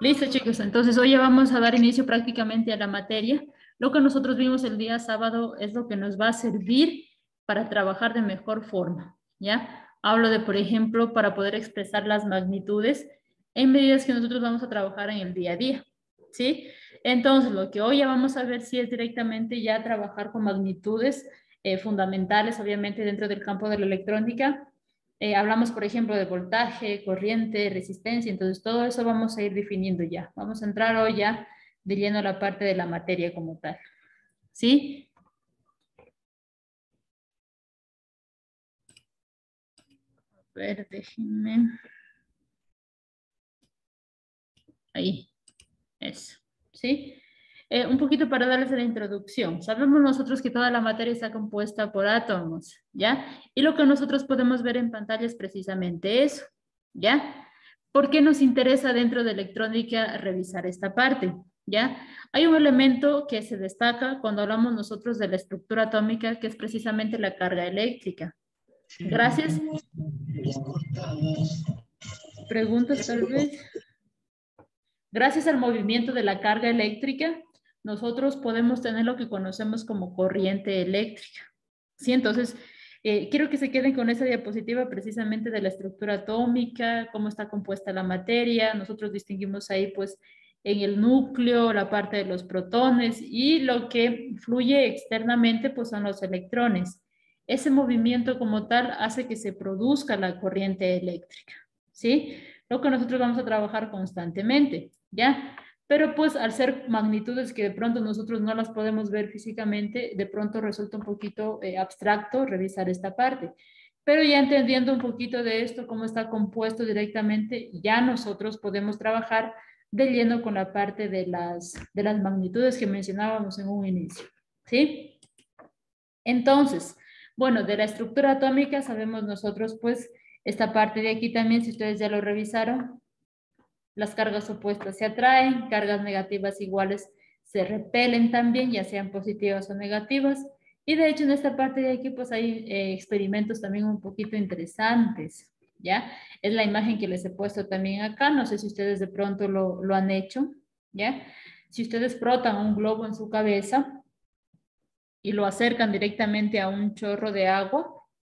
Listo, chicos. Entonces, hoy ya vamos a dar inicio prácticamente a la materia. Lo que nosotros vimos el día sábado es lo que nos va a servir para trabajar de mejor forma, ¿ya? Hablo de, por ejemplo, para poder expresar las magnitudes en medidas que nosotros vamos a trabajar en el día a día, ¿sí? Entonces, lo que hoy ya vamos a ver si es directamente ya trabajar con magnitudes fundamentales, obviamente, dentro del campo de la electrónica. Hablamos, por ejemplo, de voltaje, corriente, resistencia, entonces todo eso vamos a ir definiendo ya. Vamos a entrar hoy ya de lleno a la parte de la materia como tal. ¿Sí? A ver, déjenme. Ahí, eso. ¿Sí? Un poquito para darles la introducción. Sabemos nosotros que toda la materia está compuesta por átomos, ¿ya? Y lo que nosotros podemos ver en pantalla es precisamente eso, ¿ya? ¿Por qué nos interesa dentro de electrónica revisar esta parte? ¿Ya? Hay un elemento que se destaca cuando hablamos nosotros de la estructura atómica, que es precisamente la carga eléctrica. Gracias. Preguntas tal vez. Gracias al movimiento de la carga eléctrica, nosotros podemos tener lo que conocemos como corriente eléctrica. ¿Sí? Entonces, quiero que se queden con esa diapositiva precisamente de la estructura atómica, cómo está compuesta la materia. Nosotros distinguimos ahí, pues, en el núcleo, la parte de los protones y lo que fluye externamente, pues, son los electrones. Ese movimiento como tal hace que se produzca la corriente eléctrica, ¿sí? Lo que nosotros vamos a trabajar constantemente, ¿ya? Pero pues al ser magnitudes que de pronto nosotros no las podemos ver físicamente, de pronto resulta un poquito abstracto revisar esta parte. Pero ya entendiendo un poquito de esto, cómo está compuesto directamente, ya nosotros podemos trabajar de lleno con la parte de las magnitudes que mencionábamos en un inicio, ¿sí? Entonces, bueno, de la estructura atómica sabemos nosotros pues esta parte de aquí también, si ustedes ya lo revisaron, las cargas opuestas se atraen, cargas negativas iguales se repelen también, ya sean positivas o negativas. Y de hecho en esta parte de aquí pues hay experimentos también un poquito interesantes, ¿ya? Es la imagen que les he puesto también acá, no sé si ustedes de pronto lo han hecho, ¿ya? Si ustedes frotan un globo en su cabeza y lo acercan directamente a un chorro de agua,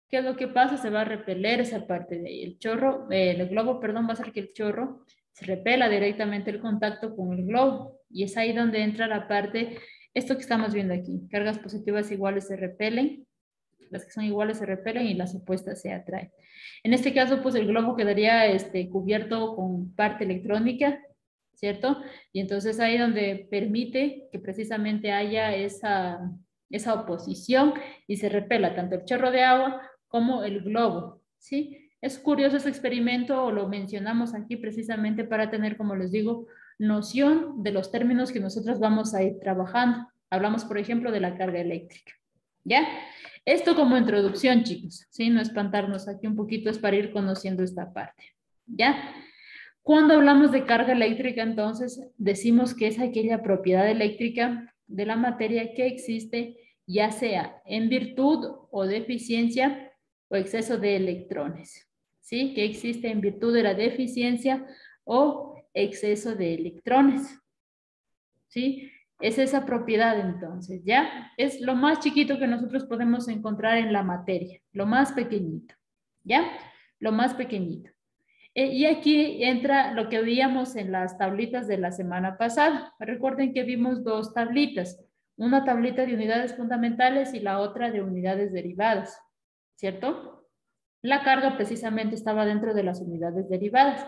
¿qué es lo que pasa? Se va a repeler esa parte de ahí. El chorro, el globo, perdón, va a hacer que el chorro se repela directamente el contacto con el globo. Y es ahí donde entra la parte, esto que estamos viendo aquí. Cargas positivas iguales se repelen, las que son iguales se repelen y las opuestas se atraen. En este caso, pues el globo quedaría cubierto con parte electrónica, ¿cierto? Y entonces ahí donde permite que precisamente haya esa oposición y se repela tanto el chorro de agua como el globo, ¿sí? Es curioso ese experimento, o lo mencionamos aquí precisamente para tener, como les digo, noción de los términos que nosotros vamos a ir trabajando. Hablamos, por ejemplo, de la carga eléctrica, ¿ya? Esto como introducción, chicos, ¿sí? No espantarnos aquí un poquito, es para ir conociendo esta parte, ¿ya? Cuando hablamos de carga eléctrica, entonces, decimos que es aquella propiedad eléctrica de la materia que existe, ya sea en virtud o deficiencia o exceso de electrones, ¿sí? Que existe en virtud de la deficiencia o exceso de electrones, ¿sí? Es esa propiedad entonces, ¿ya? Es lo más chiquito que nosotros podemos encontrar en la materia, lo más pequeñito, ¿ya? Lo más pequeñito. Y aquí entra lo que veíamos en las tablitas de la semana pasada. Recuerden que vimos dos tablitas, una tablita de unidades fundamentales y la otra de unidades derivadas, ¿cierto? La carga precisamente estaba dentro de las unidades derivadas.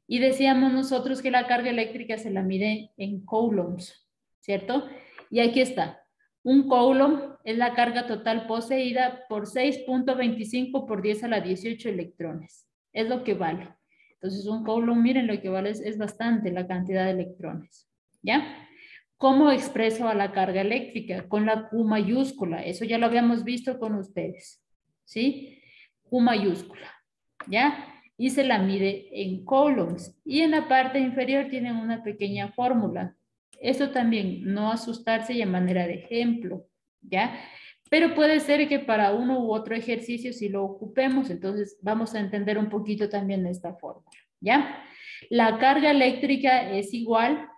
Y decíamos nosotros que la carga eléctrica se la mide en coulombs, ¿cierto? Y aquí está. Un coulomb es la carga total poseída por 6.25 por 10 a la 18 electrones. Es lo que vale. Entonces, un coulomb, miren, lo que vale es bastante la cantidad de electrones, ¿ya? ¿Cómo expreso a la carga eléctrica? Con la Q mayúscula. Eso ya lo habíamos visto con ustedes, ¿sí? Q mayúscula, ¿ya? Y se la mide en coulombs. Y en la parte inferior tienen una pequeña fórmula. Esto también, no asustarse y a manera de ejemplo, ¿ya? Pero puede ser que para uno u otro ejercicio si lo ocupemos, entonces vamos a entender un poquito también esta fórmula, ¿ya? La carga eléctrica es igual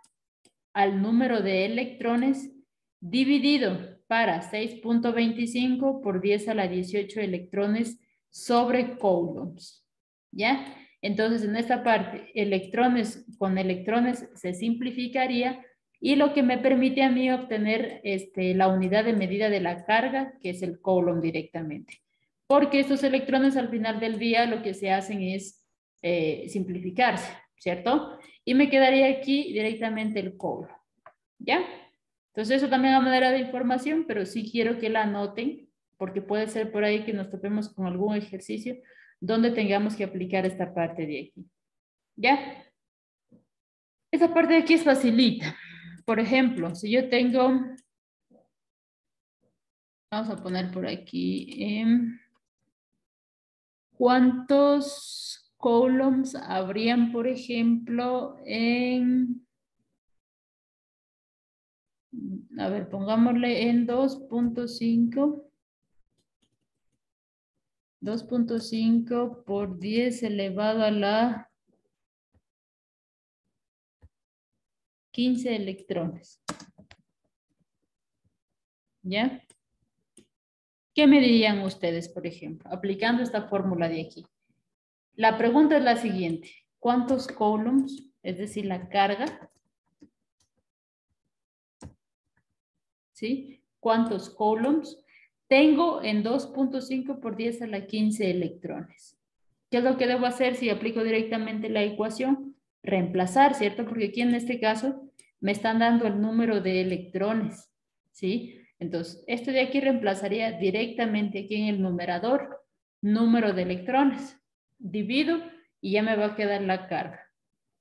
al número de electrones dividido para 6.25 por 10 a la 18 electrones sobre coulombs. ¿Ya? Entonces, en esta parte, electrones con electrones se simplificaría y lo que me permite a mí obtener la unidad de medida de la carga, que es el coulomb directamente. Porque estos electrones al final del día lo que se hacen es simplificarse, ¿cierto? Y me quedaría aquí directamente el coulomb, ¿ya? Entonces eso también a manera de información, pero sí quiero que la anoten, porque puede ser por ahí que nos topemos con algún ejercicio donde tengamos que aplicar esta parte de aquí, ¿ya? Esta parte de aquí es facilita. Por ejemplo, si yo tengo, vamos a poner por aquí, ¿cuántos coulombs habrían, por ejemplo, a ver, pongámosle en 2.5. 2.5 por 10 elevado a la 15 electrones. ¿Ya? ¿Qué me dirían ustedes, por ejemplo, aplicando esta fórmula de aquí? La pregunta es la siguiente. ¿Cuántos coulombs, es decir, la carga? ¿Sí? ¿Cuántos coulombs tengo en 2.5 por 10 a la 15 electrones? ¿Qué es lo que debo hacer si aplico directamente la ecuación? Reemplazar, ¿cierto? Porque aquí en este caso me están dando el número de electrones, ¿sí? Entonces, esto de aquí reemplazaría directamente aquí en el numerador, número de electrones. Divido y ya me va a quedar la carga.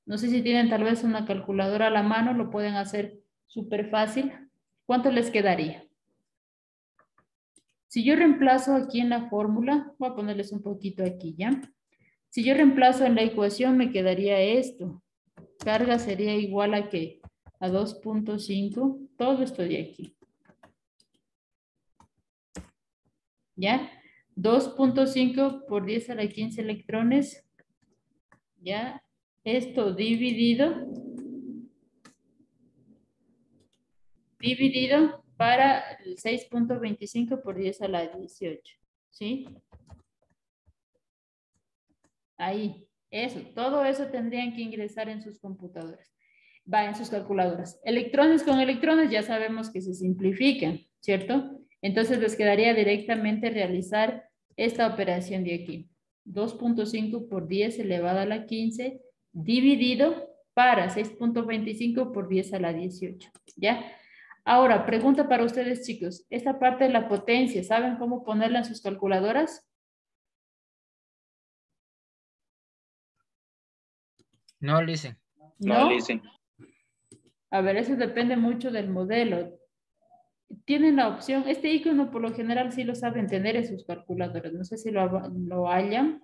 No sé si tienen tal vez una calculadora a la mano, lo pueden hacer súper fácil. ¿Cuánto les quedaría? Si yo reemplazo aquí en la fórmula, voy a ponerles un poquito aquí, ¿ya? Si yo reemplazo en la ecuación, me quedaría esto. Carga sería igual a ¿qué? A 2.5. Todo esto de aquí. ¿Ya? 2.5 por 10 a la 15 electrones. ¿Ya? Esto dividido para el 6.25 por 10 a la 18. ¿Sí? Ahí. Eso. Todo eso tendrían que ingresar en sus computadoras. Va en sus calculadoras. Electrones con electrones ya sabemos que se simplifican, ¿cierto? Entonces les quedaría directamente realizar esta operación de aquí. 2.5 por 10 elevado a la 15 dividido para 6.25 por 10 a la 18, ¿ya? Ahora, pregunta para ustedes, chicos. Esta parte de la potencia, ¿saben cómo ponerla en sus calculadoras? No, listen. ¿No? A ver, eso depende mucho del modelo. Tienen la opción, este icono por lo general sí lo saben tener en sus calculadoras, no sé si lo hayan.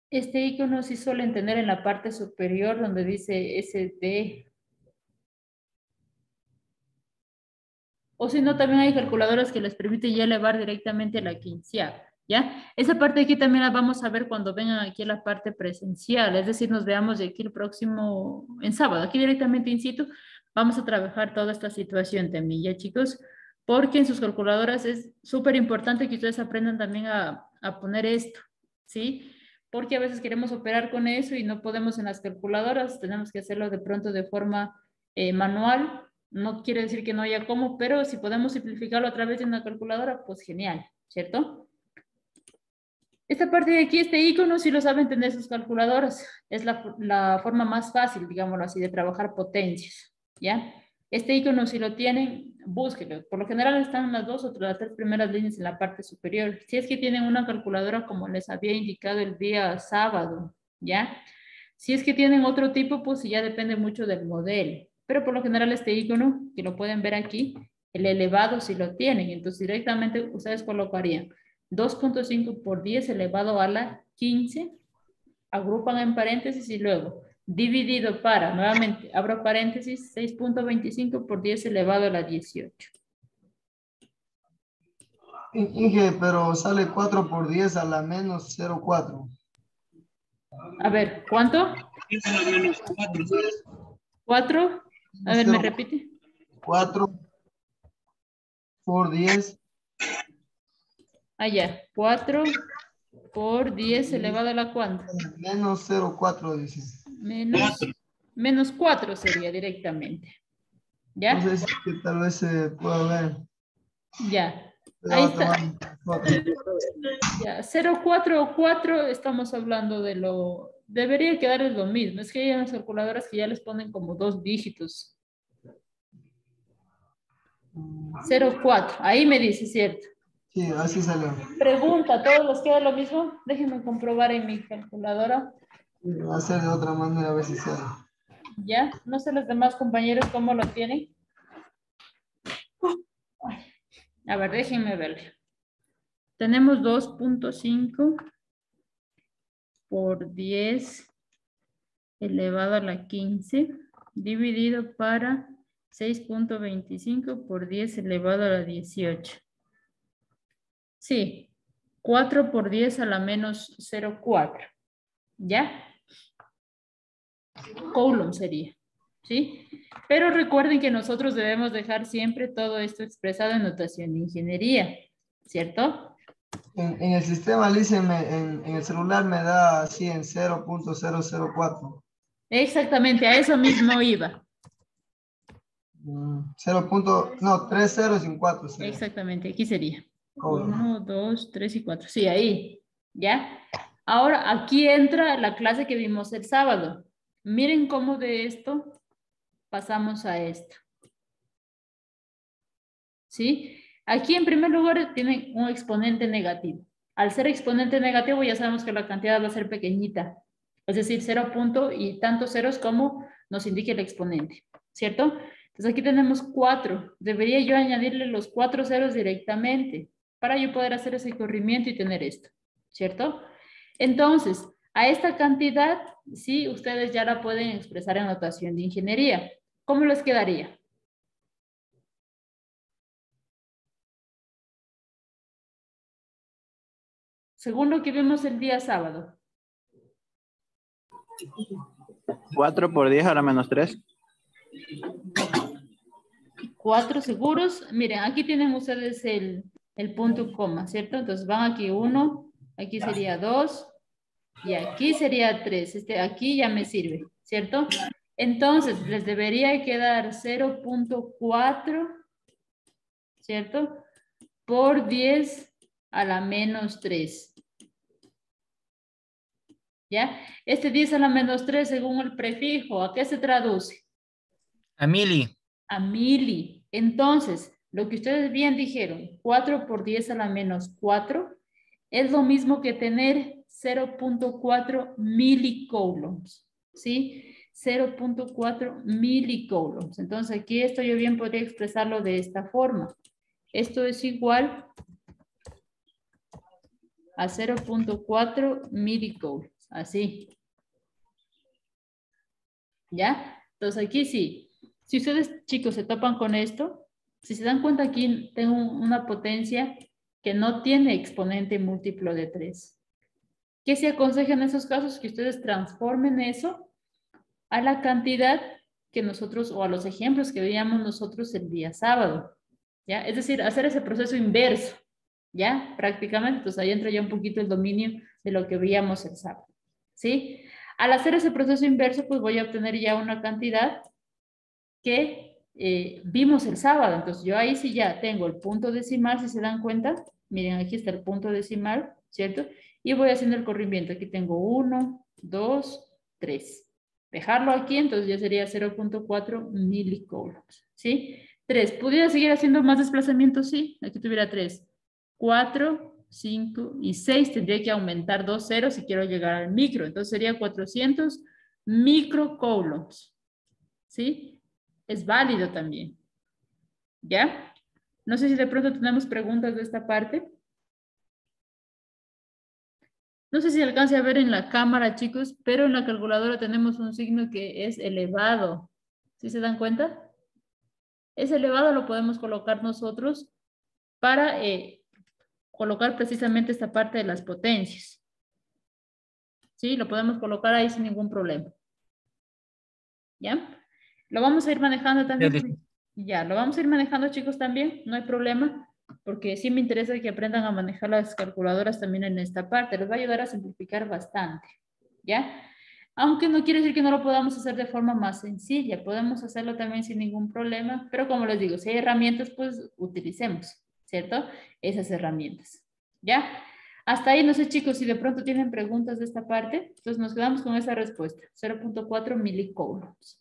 Este icono sí suelen tener en la parte superior donde dice SD. O si no, también hay calculadoras que les permiten ya elevar directamente a la quinceava, ¿ya? Esa parte de aquí también la vamos a ver cuando vengan aquí a la parte presencial, es decir, nos veamos de aquí el próximo, en sábado, aquí directamente in situ, vamos a trabajar toda esta situación también, ¿ya, chicos? Porque en sus calculadoras es súper importante que ustedes aprendan también a poner esto, ¿sí? Porque a veces queremos operar con eso y no podemos en las calculadoras, tenemos que hacerlo de pronto de forma manual. No quiere decir que no haya cómo, pero si podemos simplificarlo a través de una calculadora, pues genial, ¿cierto? Esta parte de aquí, este icono, si lo saben tener sus calculadoras, es la forma más fácil, digámoslo así, de trabajar potencias, ¿ya? Este icono, si lo tienen, búsquenlo. Por lo general están las dos o las tres primeras líneas en la parte superior. Si es que tienen una calculadora como les había indicado el día sábado, ¿ya? Si es que tienen otro tipo, pues ya depende mucho del modelo. Pero por lo general este icono, que lo pueden ver aquí, el elevado si lo tienen. Entonces directamente ustedes colocarían 2.5 por 10 elevado a la 15, agrupan en paréntesis y luego dividido para, nuevamente, abro paréntesis, 6.25 por 10 elevado a la 18. Inge, pero sale 4 por 10 a la menos 0,4. A ver, ¿cuánto? 4. A ver, ¿me repite? 4 por 10. Allá, 4 por 10 elevado a la cuánto. Menos 0,4 dice. Menos 4 sería directamente. ¿Ya? No sé si que tal vez se pueda ver. Ya. Pero Ahí va a está. tomar foto. Ya, 0, 4 o 4, estamos hablando de lo... Debería quedarles lo mismo. Es que hay unas calculadoras que ya les ponen como 2 dígitos. 0, 4. Ahí me dice, ¿cierto? Sí, así salió. Pregunta, ¿todos les queda lo mismo? Déjenme comprobar en mi calculadora. Va a ser de otra manera a ver si sale. ¿Ya? No sé los demás compañeros cómo lo tienen. A ver, déjenme ver. Tenemos 2.5 por 10 elevado a la 15 dividido para 6.25 por 10 elevado a la 18. Sí, 4 por 10 a la menos 0,4. ¿Ya? Coulomb sería. ¿Sí? Pero recuerden que nosotros debemos dejar siempre todo esto expresado en notación de ingeniería. ¿Cierto? En el sistema, Alicia, en el celular me da así en 0.004. Exactamente, a eso mismo iba. 3 ceros sin 4 sería. Exactamente, aquí sería. Coulomb. 1, 2, 3 y 4. Sí, ahí. ¿Ya? Ahora, aquí entra la clase que vimos el sábado. Miren cómo de esto pasamos a esto. ¿Sí? Aquí en primer lugar tienen un exponente negativo. Al ser exponente negativo ya sabemos que la cantidad va a ser pequeñita. Es decir, 0 punto y tantos ceros como nos indique el exponente. ¿Cierto? Entonces aquí tenemos 4. Debería yo añadirle los 4 ceros directamente para yo poder hacer ese corrimiento y tener esto. ¿Cierto? Entonces, a esta cantidad, sí, ustedes ya la pueden expresar en notación de ingeniería. ¿Cómo les quedaría? Según lo que vimos el día sábado. 4 por 10 a la menos 3. 4 seguros. Miren, aquí tienen ustedes el punto coma, ¿cierto? Entonces van aquí 1, aquí sería 2 y aquí sería 3. Aquí ya me sirve, ¿cierto? Entonces les debería quedar 0.4, ¿cierto? Por 10 a la menos 3. ¿Ya? Este 10 a la menos 3 según el prefijo, ¿a qué se traduce? A mili. A mili. Entonces, lo que ustedes bien dijeron, 4 por 10 a la menos 4, es lo mismo que tener 0.4 milicoulombs, ¿sí? 0.4 milicoulombs. Entonces, aquí esto yo bien podría expresarlo de esta forma. Esto es igual a 0.4 milicoulombs, así. ¿Ya? Entonces, aquí sí. Si ustedes, chicos, se topan con esto, si se dan cuenta aquí tengo una potencia que no tiene exponente múltiplo de 3. ¿Qué se aconseja en esos casos? Que ustedes transformen eso a la cantidad que nosotros, o a los ejemplos que veíamos nosotros el día sábado. ¿Ya? Es decir, hacer ese proceso inverso. ¿Ya? Prácticamente, entonces ahí entra ya un poquito el dominio de lo que veíamos el sábado. ¿Sí? Al hacer ese proceso inverso, pues voy a obtener ya una cantidad que vimos el sábado. Entonces yo ahí sí ya tengo el punto decimal, si se dan cuenta. Miren, aquí está el punto decimal, ¿cierto? Y voy haciendo el corrimiento. Aquí tengo 1, 2, 3. Dejarlo aquí, entonces ya sería 0.4 milicoulombs, ¿sí? 3. ¿Pudiera seguir haciendo más desplazamientos? Sí. Aquí tuviera 3. 4, 5 y 6. Tendría que aumentar 2 ceros si quiero llegar al micro. Entonces sería 400 microcoulombs, ¿sí? Es válido también. ¿Ya? No sé si de pronto tenemos preguntas de esta parte. No sé si alcance a ver en la cámara, chicos, pero en la calculadora tenemos un signo que es elevado. ¿Sí se dan cuenta? Ese elevado lo podemos colocar nosotros para colocar precisamente esta parte de las potencias. ¿sí? Lo podemos colocar ahí sin ningún problema. ¿Ya? Lo vamos a ir manejando también. Ya, lo vamos a ir manejando, chicos, también. No hay problema, porque sí me interesa que aprendan a manejar las calculadoras también en esta parte. Les va a ayudar a simplificar bastante. ¿Ya? Aunque no quiere decir que no lo podamos hacer de forma más sencilla. Podemos hacerlo también sin ningún problema. Pero como les digo, si hay herramientas, pues utilicemos, ¿cierto? Esas herramientas. ¿Ya? Hasta ahí, no sé, chicos, si de pronto tienen preguntas de esta parte. Entonces nos quedamos con esa respuesta. 0.4 milicoulombs.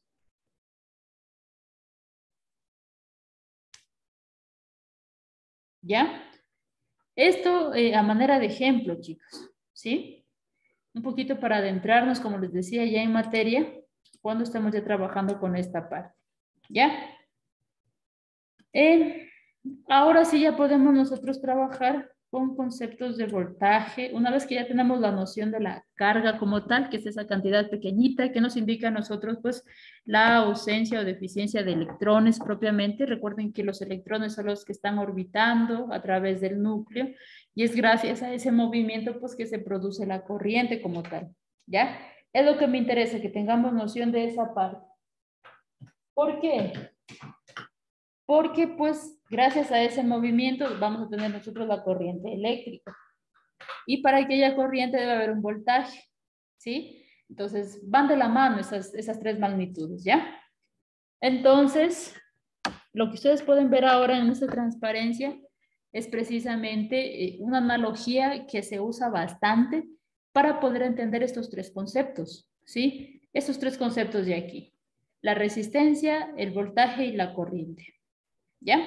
¿Ya? Esto a manera de ejemplo, chicos, ¿sí? Un poquito para adentrarnos, como les decía, ya en materia, cuando estamos ya trabajando con esta parte, ¿ya? Ahora sí ya podemos nosotros trabajar con conceptos de voltaje, una vez que ya tenemos la noción de la carga como tal, que es esa cantidad pequeñita que nos indica a nosotros, pues, la ausencia o deficiencia de electrones propiamente. Recuerden que los electrones son los que están orbitando a través del núcleo, y es gracias a ese movimiento, pues, que se produce la corriente como tal, ¿ya? Es lo que me interesa, que tengamos noción de esa parte. ¿Por qué? Porque, pues, gracias a ese movimiento vamos a tener nosotros la corriente eléctrica. Y para que haya corriente debe haber un voltaje, ¿sí? Entonces, van de la mano esas tres magnitudes, ¿ya? Entonces, lo que ustedes pueden ver ahora en esta transparencia es precisamente una analogía que se usa bastante para poder entender estos tres conceptos, ¿sí? Estos tres conceptos de aquí. La resistencia, el voltaje y la corriente. ¿Ya?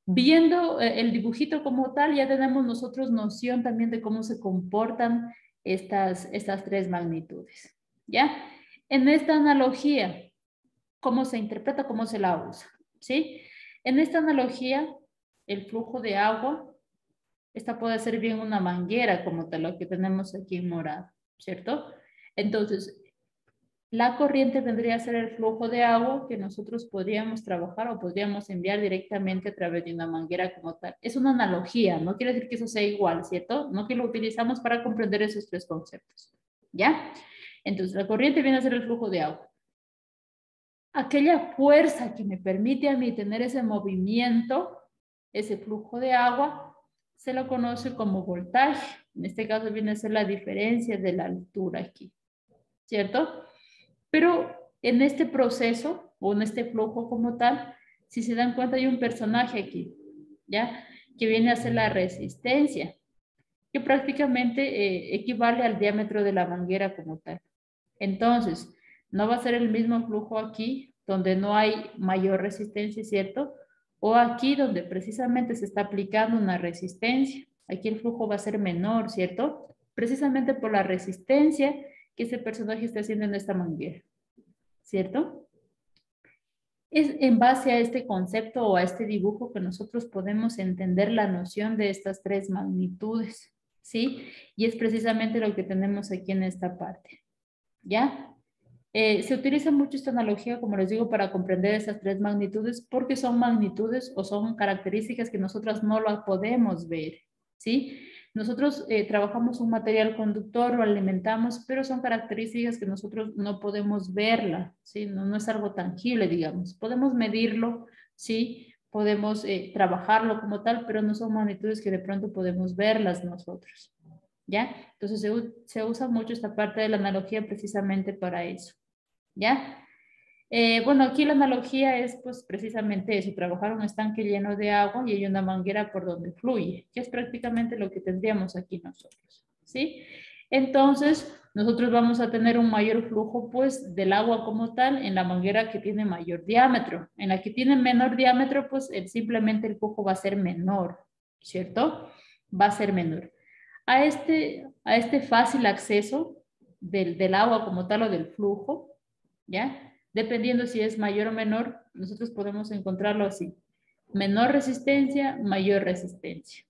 Viendo el dibujito como tal, ya tenemos nosotros noción también de cómo se comportan estas tres magnitudes. ¿Ya? En esta analogía, ¿cómo se interpreta, cómo se la usa? ¿Sí? En esta analogía, el flujo de agua, esta puede ser bien una manguera como tal, lo que tenemos aquí en morado, ¿cierto? Entonces, la corriente vendría a ser el flujo de agua que nosotros podríamos trabajar o podríamos enviar directamente a través de una manguera como tal. Es una analogía, no quiere decir que eso sea igual, ¿cierto? No que lo utilizamos para comprender esos tres conceptos, ¿ya? Entonces, la corriente viene a ser el flujo de agua. Aquella fuerza que me permite a mí tener ese movimiento, ese flujo de agua, se lo conoce como voltaje. En este caso viene a ser la diferencia de la altura aquí, ¿cierto? Pero en este proceso, o en este flujo como tal, si se dan cuenta hay un personaje aquí, ¿ya? Que viene a ser la resistencia, que prácticamente equivale al diámetro de la manguera como tal. Entonces, no va a ser el mismo flujo aquí, donde no hay mayor resistencia, ¿cierto? O aquí donde precisamente se está aplicando una resistencia. Aquí el flujo va a ser menor, ¿cierto? Precisamente por la resistencia que ese personaje está haciendo en esta manguera, ¿cierto? Es en base a este concepto o a este dibujo que nosotros podemos entender la noción de estas tres magnitudes, ¿sí? Y es precisamente lo que tenemos aquí en esta parte, ¿ya? Se utiliza mucho esta analogía, como les digo, para comprender esas tres magnitudes, porque son magnitudes o son características que nosotros no las podemos ver, ¿sí? Nosotros trabajamos un material conductor, lo alimentamos, pero son características que nosotros no podemos verla, ¿sí? No es algo tangible, digamos. Podemos medirlo, ¿sí? Podemos trabajarlo como tal, pero no son magnitudes que de pronto podemos verlas nosotros, ¿ya? Entonces se usa mucho esta parte de la analogía precisamente para eso, ¿ya? Bueno, aquí la analogía es pues precisamente eso, trabajar un estanque lleno de agua y hay una manguera por donde fluye, que es prácticamente lo que tendríamos aquí nosotros, ¿sí? Entonces, nosotros vamos a tener un mayor flujo pues del agua como tal en la manguera que tiene mayor diámetro. En la que tiene menor diámetro, pues simplemente el flujo va a ser menor, ¿cierto? Va a ser menor. A este fácil acceso del agua como tal o del flujo, ¿ya? Dependiendo si es mayor o menor, nosotros podemos encontrarlo así. Menor resistencia, mayor resistencia,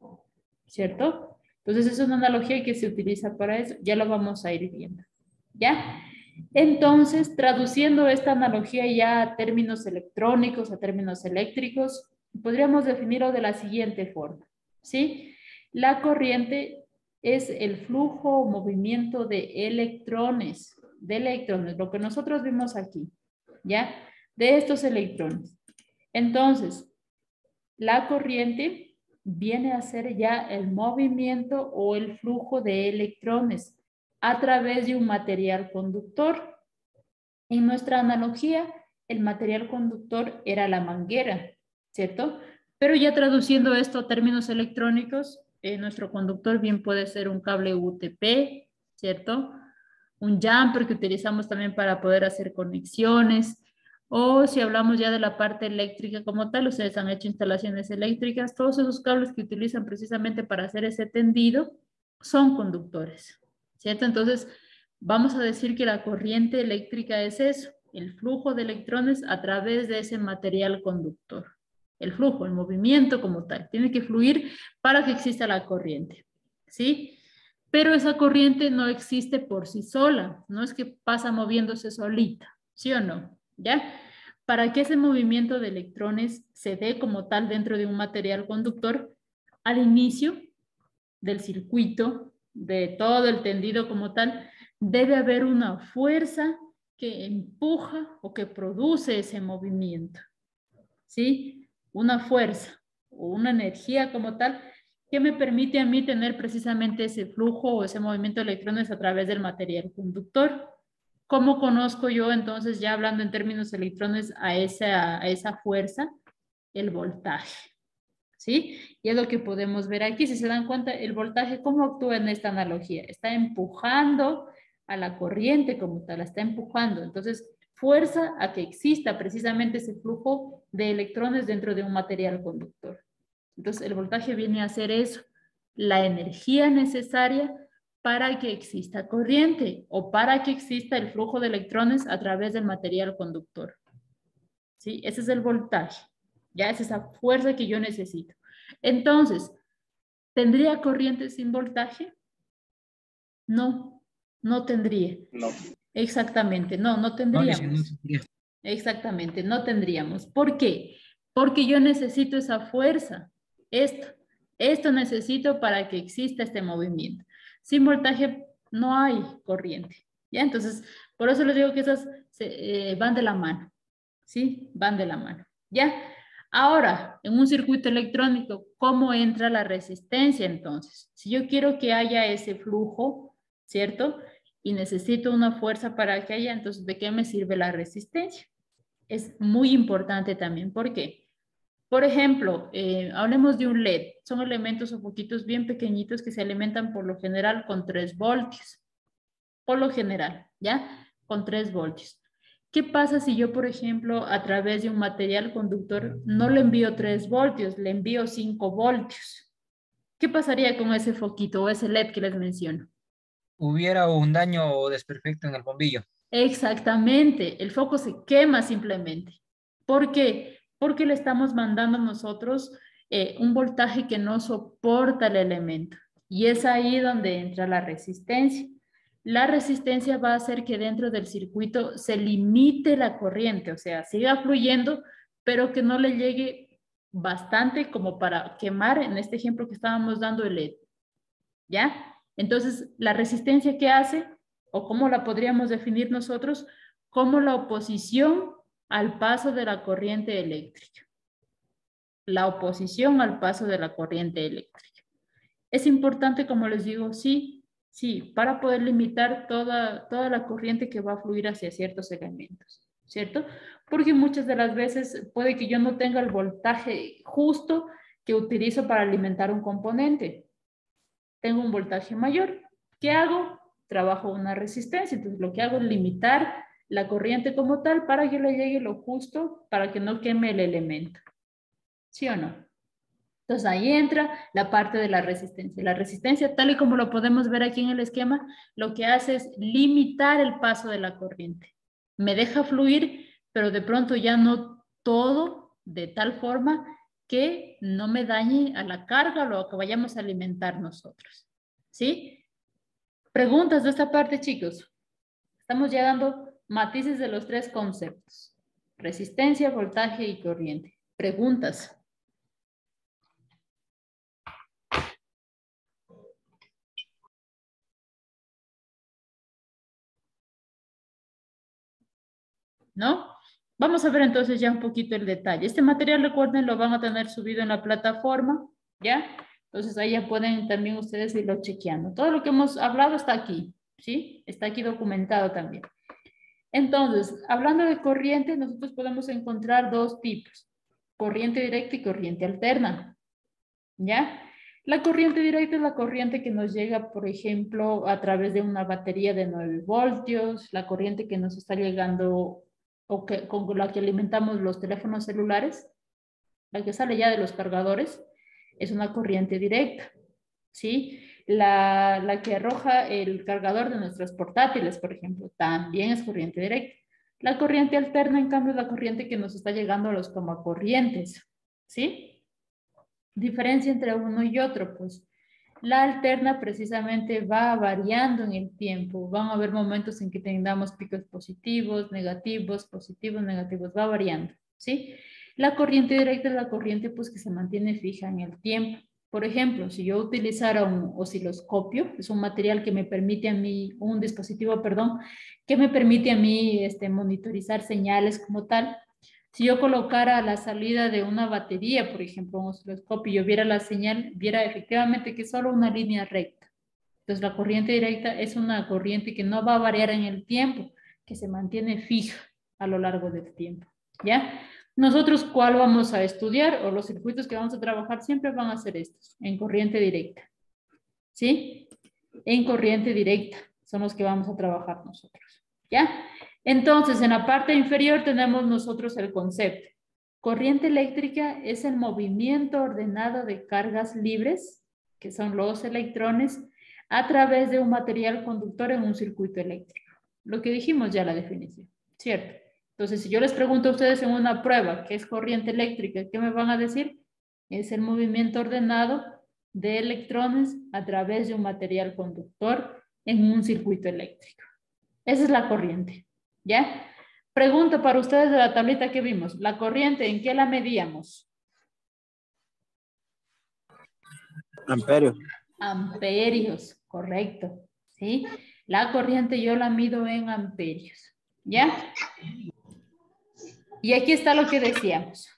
¿cierto? Entonces es una analogía que se utiliza para eso, ya lo vamos a ir viendo, ¿ya? Entonces, traduciendo esta analogía ya a términos electrónicos, a términos eléctricos, podríamos definirlo de la siguiente forma, ¿sí? La corriente es el flujo o movimiento de electrones, lo que nosotros vimos aquí, ¿ya? De estos electrones. Entonces, la corriente viene a ser ya el movimiento o el flujo de electrones a través de un material conductor. En nuestra analogía, el material conductor era la manguera, ¿cierto? Pero ya traduciendo esto a términos electrónicos, nuestro conductor bien puede ser un cable UTP, ¿cierto? Un jumper que utilizamos también para poder hacer conexiones. O si hablamos ya de la parte eléctrica como tal, ustedes han hecho instalaciones eléctricas, todos esos cables que utilizan precisamente para hacer ese tendido son conductores, ¿cierto? Entonces, vamos a decir que la corriente eléctrica es eso, el flujo de electrones a través de ese material conductor. El flujo, el movimiento como tal, tiene que fluir para que exista la corriente, ¿sí? Pero esa corriente no existe por sí sola, no es que pasa moviéndose solita, ¿sí o no? ¿Ya? Para que ese movimiento de electrones se dé como tal dentro de un material conductor, al inicio del circuito, de todo el tendido como tal, debe haber una fuerza que empuja o que produce ese movimiento, ¿sí? Una fuerza o una energía como tal que me permite a mí tener precisamente ese flujo o ese movimiento de electrones a través del material conductor. ¿Cómo conozco yo entonces, ya hablando en términos de electrones, a esa fuerza? El voltaje, ¿sí? Y es lo que podemos ver aquí. Si se dan cuenta, el voltaje, ¿cómo actúa en esta analogía? Está empujando a la corriente como tal, la está empujando. Entonces, fuerza a que exista precisamente ese flujo de electrones dentro de un material conductor. Entonces, el voltaje viene a ser eso, la energía necesaria para que exista corriente o para que exista el flujo de electrones a través del material conductor. ¿Sí? Ese es el voltaje. Ya es esa fuerza que yo necesito. Entonces, ¿tendría corriente sin voltaje? No, no tendría. No. Exactamente, no No, tendríamos. Exactamente, no tendríamos. ¿Por qué? Porque yo necesito esa fuerza. Esto necesito para que exista este movimiento. Sin voltaje no hay corriente. ¿Ya? Entonces, por eso les digo que esas van de la mano. ¿Sí? Van de la mano. ¿Ya? Ahora, en un circuito electrónico, ¿cómo entra la resistencia entonces? Si yo quiero que haya ese flujo, ¿cierto? Y necesito una fuerza para que haya, entonces, ¿de qué me sirve la resistencia? Es muy importante también. ¿Por qué? Por ejemplo, hablemos de un LED. Son elementos o foquitos bien pequeñitos que se alimentan por lo general con 3 voltios. Por lo general, ¿ya? Con 3 voltios. ¿Qué pasa si yo, por ejemplo, a través de un material conductor no le envío 3 voltios, le envío 5 voltios? ¿Qué pasaría con ese foquito o ese LED que les menciono? Hubiera un daño o desperfecto en el bombillo. Exactamente, el foco se quema simplemente. ¿Por qué? Porque le estamos mandando nosotros un voltaje que no soporta el elemento. Y es ahí donde entra la resistencia. La resistencia va a hacer que dentro del circuito se limite la corriente, o sea, siga fluyendo, pero que no le llegue bastante como para quemar, en este ejemplo que estábamos dando, el LED. ¿Ya? Entonces, la resistencia que hace, o cómo la podríamos definir nosotros, como la oposición al paso de la corriente eléctrica. La oposición al paso de la corriente eléctrica. Es importante, como les digo, sí, para poder limitar toda la corriente que va a fluir hacia ciertos elementos, ¿cierto? Porque muchas de las veces puede que yo no tenga el voltaje justo que utilizo para alimentar un componente. Tengo un voltaje mayor. ¿Qué hago? Trabajo una resistencia. Entonces, lo que hago es limitar la corriente como tal para que le llegue lo justo, para que no queme el elemento. ¿Sí o no? Entonces, ahí entra la parte de la resistencia. La resistencia, tal y como lo podemos ver aquí en el esquema, lo que hace es limitar el paso de la corriente. Me deja fluir, pero de pronto ya no todo de tal forma que no me dañe a la carga o lo que vayamos a alimentar nosotros. ¿Sí? Preguntas de esta parte, chicos. Estamos ya dando matices de los 3 conceptos. Resistencia, voltaje y corriente. Preguntas. ¿no? Vamos a ver entonces ya un poquito el detalle. Este material, recuerden, lo van a tener subido en la plataforma, ¿ya? Entonces ahí ya pueden también ustedes irlo chequeando. Todo lo que hemos hablado está aquí, ¿sí? Está aquí documentado también. Entonces, hablando de corriente, nosotros podemos encontrar dos tipos, corriente directa y corriente alterna, ¿ya? La corriente directa es la corriente que nos llega, por ejemplo, a través de una batería de 9 voltios, la corriente que nos está llegando o que, con la que alimentamos los teléfonos celulares, la que sale ya de los cargadores, es una corriente directa, ¿sí? La que arroja el cargador de nuestros portátiles, por ejemplo, también es corriente directa. La corriente alterna, en cambio, es la corriente que nos está llegando a los tomacorrientes, ¿sí? Diferencia entre uno y otro, pues. La alterna precisamente va variando en el tiempo. Van a haber momentos en que tengamos picos positivos, negativos, va variando, ¿sí? La corriente directa es la corriente pues que se mantiene fija en el tiempo. Por ejemplo, si yo utilizara un osciloscopio, es un material que me permite a mí, un dispositivo, perdón, que me permite a mí monitorizar señales como tal. Si yo colocara a la salida de una batería, por ejemplo, un osciloscopio, y yo viera la señal, viera efectivamente que es solo una línea recta. Entonces, la corriente directa es una corriente que no va a variar en el tiempo, que se mantiene fija a lo largo del tiempo, ¿ya? Nosotros, ¿cuál vamos a estudiar? O los circuitos que vamos a trabajar siempre van a ser estos, en corriente directa, ¿sí? En corriente directa son los que vamos a trabajar nosotros, ¿ya? Entonces, en la parte inferior tenemos nosotros el concepto. Corriente eléctrica es el movimiento ordenado de cargas libres, que son los electrones, a través de un material conductor en un circuito eléctrico. Lo que dijimos ya la definición, ¿cierto? Entonces, si yo les pregunto a ustedes en una prueba qué es corriente eléctrica, ¿qué me van a decir? Es el movimiento ordenado de electrones a través de un material conductor en un circuito eléctrico. Esa es la corriente, ¿ya? Pregunta para ustedes de la tablita que vimos. ¿La corriente en qué la medíamos? Amperios. Amperios, correcto, ¿sí? La corriente yo la mido en amperios, ¿ya? Y aquí está lo que decíamos,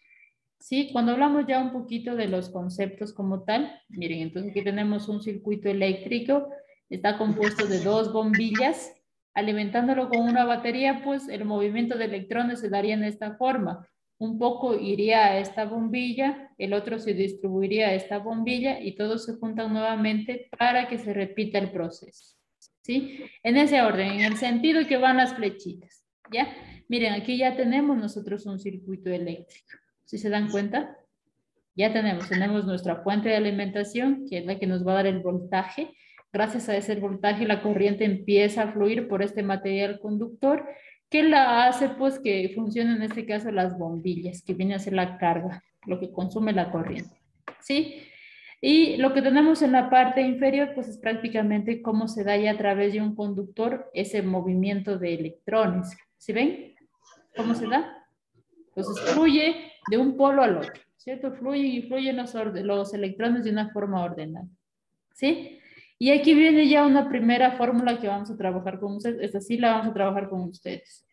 ¿sí? Cuando hablamos ya un poquito de los conceptos como tal, miren, entonces aquí tenemos un circuito eléctrico, está compuesto de dos bombillas, alimentándolo con una batería, pues el movimiento de electrones se daría en esta forma. Un poco iría a esta bombilla, el otro se distribuiría a esta bombilla y todos se juntan nuevamente para que se repita el proceso, ¿sí? En ese orden, en el sentido que van las flechitas, ¿ya? Miren, aquí ya tenemos nosotros un circuito eléctrico. ¿Sí se dan cuenta? Ya tenemos nuestra fuente de alimentación, que es la que nos va a dar el voltaje. Gracias a ese voltaje, la corriente empieza a fluir por este material conductor, que la hace pues que funcionen en este caso las bombillas, que viene a ser la carga, lo que consume la corriente. ¿Sí? Y lo que tenemos en la parte inferior, pues es prácticamente cómo se da ya a través de un conductor ese movimiento de electrones. ¿Sí ven? ¿Cómo se da? Entonces fluye de un polo al otro, ¿cierto? Fluyen los electrones de una forma ordenada, ¿sí? Y aquí viene ya una primera fórmula que vamos a trabajar con ustedes. Esta sí la vamos a trabajar con ustedes,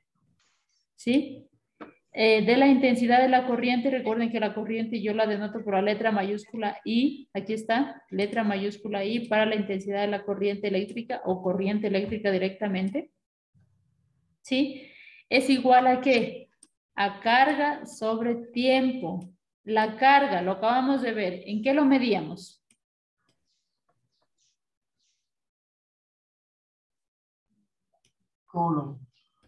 ¿sí? De la intensidad de la corriente, recuerden que la corriente yo la denoto por la letra mayúscula I, aquí está, letra mayúscula I para la intensidad de la corriente eléctrica o corriente eléctrica directamente, ¿sí? Es igual a ¿qué? A carga sobre tiempo. La carga, lo acabamos de ver, ¿en qué lo medíamos? Coulomb.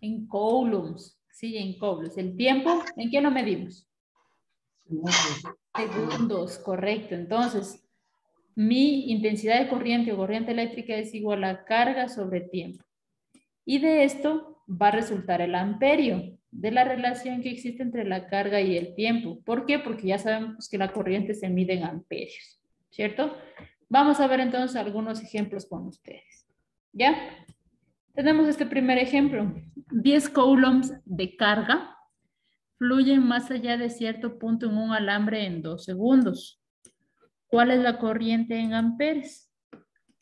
En coulombs, sí, en coulombs. ¿El tiempo, en qué lo medimos? Segundos. Segundos, correcto. Entonces, mi intensidad de corriente o corriente eléctrica es igual a carga sobre tiempo. Y de esto va a resultar el amperio de la relación que existe entre la carga y el tiempo. ¿Por qué? Porque ya sabemos que la corriente se mide en amperios, ¿cierto? Vamos a ver entonces algunos ejemplos con ustedes. ¿Ya? Tenemos este primer ejemplo. 10 coulombs de carga fluyen más allá de cierto punto en un alambre en 2 segundos. ¿Cuál es la corriente en amperes?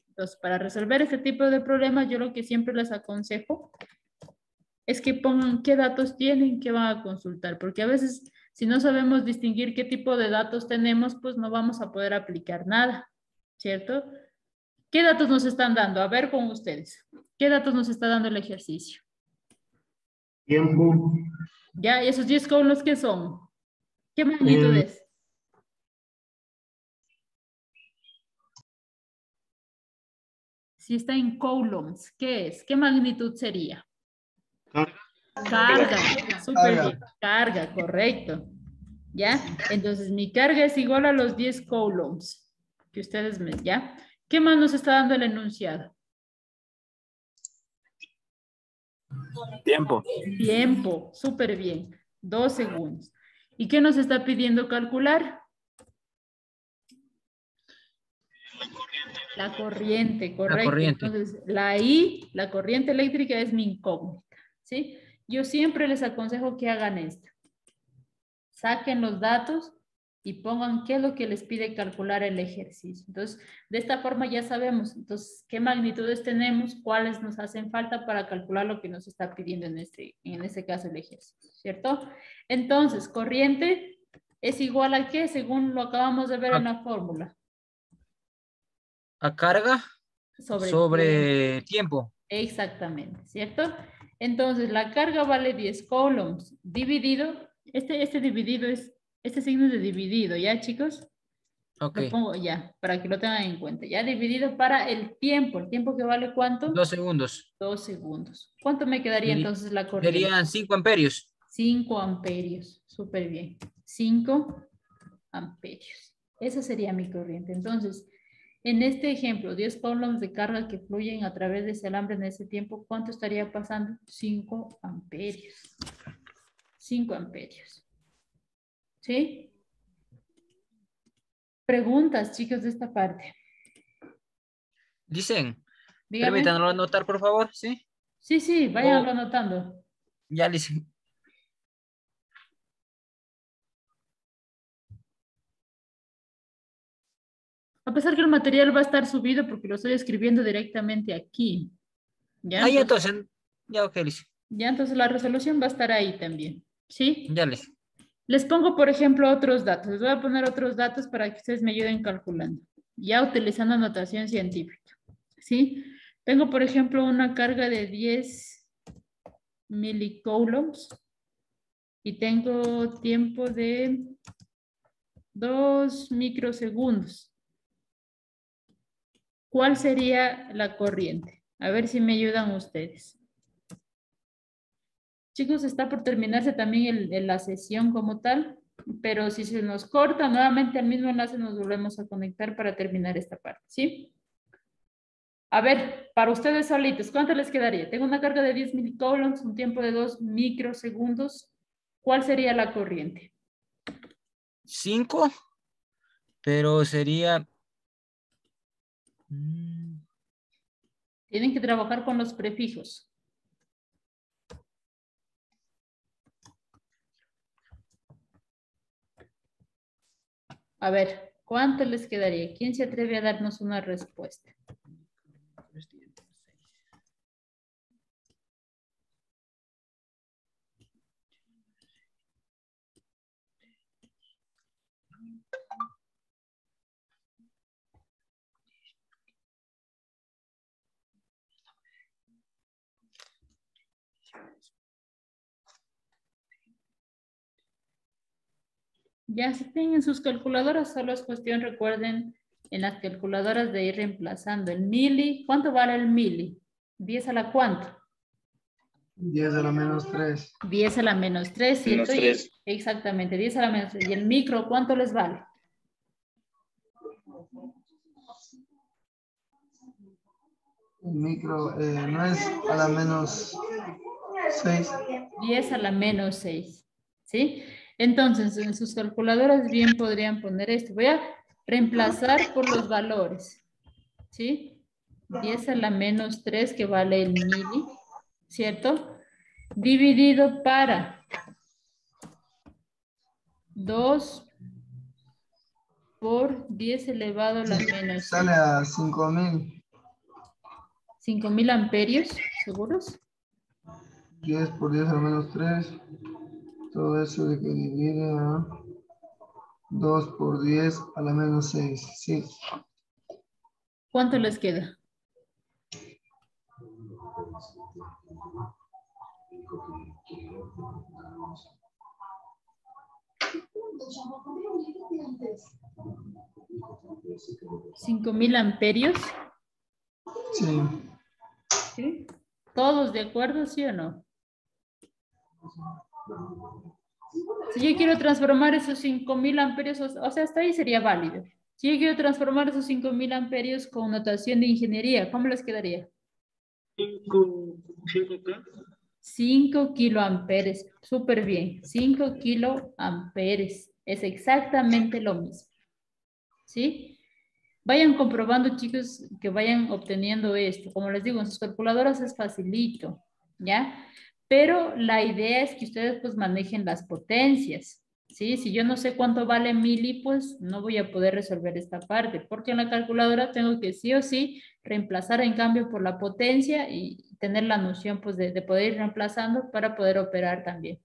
Entonces, para resolver este tipo de problemas, yo lo que siempre les aconsejo es que pongan qué datos tienen, qué van a consultar, porque a veces si no sabemos distinguir qué tipo de datos tenemos, pues no vamos a poder aplicar nada, ¿cierto? ¿Qué datos nos están dando? A ver con ustedes. ¿Qué datos nos está dando el ejercicio? Tiempo. Ya, ¿y esos 10 columns qué son? ¿Qué magnitud es? Si está en columns, ¿qué es? ¿Qué magnitud sería? Carga, súper bien. Carga, correcto. ¿Ya? Entonces, mi carga es igual a los 10 columns. Que ustedes ven, ¿ya? ¿Qué más nos está dando el enunciado? Tiempo. Tiempo, súper bien. 2 segundos. ¿Y qué nos está pidiendo calcular? La corriente, correcto. La corriente. Entonces, la I, la corriente eléctrica es mi incógnita, ¿sí? Yo siempre les aconsejo que hagan esto. Saquen los datos y pongan qué es lo que les pide calcular el ejercicio. Entonces, de esta forma ya sabemos, entonces, qué magnitudes tenemos, cuáles nos hacen falta para calcular lo que nos está pidiendo en este caso el ejercicio, ¿cierto? Entonces, corriente es igual a qué, según lo acabamos de ver en la fórmula. A carga sobre tiempo. Exactamente, ¿cierto? Entonces, la carga vale 10 coulombs dividido, este dividido es, este signo es de dividido, ¿ya, chicos? Ok. Lo pongo ya, para que lo tengan en cuenta. Ya dividido para el tiempo que vale ¿cuánto? 2 segundos. 2 segundos. ¿Cuánto me quedaría entonces la corriente? Serían 5 amperios. 5 amperios, súper bien. 5 amperios. Esa sería mi corriente. Entonces, en este ejemplo, 10 coulombs de carga que fluyen a través de ese alambre en ese tiempo, ¿cuánto estaría pasando? 5 amperios. 5 amperios. ¿Sí? Preguntas, chicos, de esta parte. Dicen, Dígame. permítanlo anotar, por favor, ¿sí? Sí, váyanlo anotando. Ya les... A pesar que el material va a estar subido porque lo estoy escribiendo directamente aquí. ¿Ya? Ahí entonces, ya ok, Liz. Ya, entonces la resolución va a estar ahí también. ¿Sí? Ya les. Les pongo, por ejemplo, otros datos. Les voy a poner otros datos para que ustedes me ayuden calculando. Ya utilizando notación científica. ¿Sí? Tengo, por ejemplo, una carga de 10 milicoulombs y tengo tiempo de 2 microsegundos. ¿Cuál sería la corriente? A ver si me ayudan ustedes. Chicos, está por terminarse también la sesión como tal, pero si se nos corta nuevamente al mismo enlace nos volvemos a conectar para terminar esta parte, ¿sí? A ver, para ustedes solitos, ¿cuánto les quedaría? Tengo una carga de 10 milicoulombs, un tiempo de 2 microsegundos. ¿Cuál sería la corriente? 5, pero sería... Tienen que trabajar con los prefijos. A ver, ¿cuánto les quedaría? ¿Quién se atreve a darnos una respuesta? Ya si tienen sus calculadoras, solo es cuestión, recuerden, en las calculadoras de ir reemplazando el mili. ¿Cuánto vale el mili? ¿10 a la cuánto? 10 a la menos 3. 10 a la menos 3, ¿cierto? Menos 3. Exactamente, 10 a la menos 3. ¿Y el micro cuánto les vale? El micro no es a la menos 6. 10 a la menos 6, ¿sí? Entonces, en sus calculadoras bien podrían poner esto. Voy a reemplazar por los valores, ¿sí? 10 a la menos 3 que vale el mili, ¿cierto? Dividido para 2 por 10 elevado a la menos Sale a 5000. 5000 amperios, ¿seguros? 10 por 10 a la menos 3. Todo eso de que divide a 2 por 10 a la menos 6. Sí. ¿Cuánto les queda? ¿5.000 amperios? Sí. ¿Sí? ¿Todos de acuerdo, sí o no? Si yo quiero transformar esos 5.000 amperios, o sea, hasta ahí sería válido. Si yo quiero transformar esos 5.000 amperios con notación de ingeniería, ¿cómo les quedaría? 5 qué? 5 kiloamperes, súper bien, 5 kiloamperes, es exactamente lo mismo, ¿sí? Vayan comprobando, chicos, que vayan obteniendo esto. Como les digo, en sus calculadoras es facilito, ¿ya? Pero la idea es que ustedes pues manejen las potencias, ¿sí? Si yo no sé cuánto vale mili, pues no voy a poder resolver esta parte, porque en la calculadora tengo que sí o sí reemplazar en cambio por la potencia y tener la noción pues de poder ir reemplazando para poder operar también,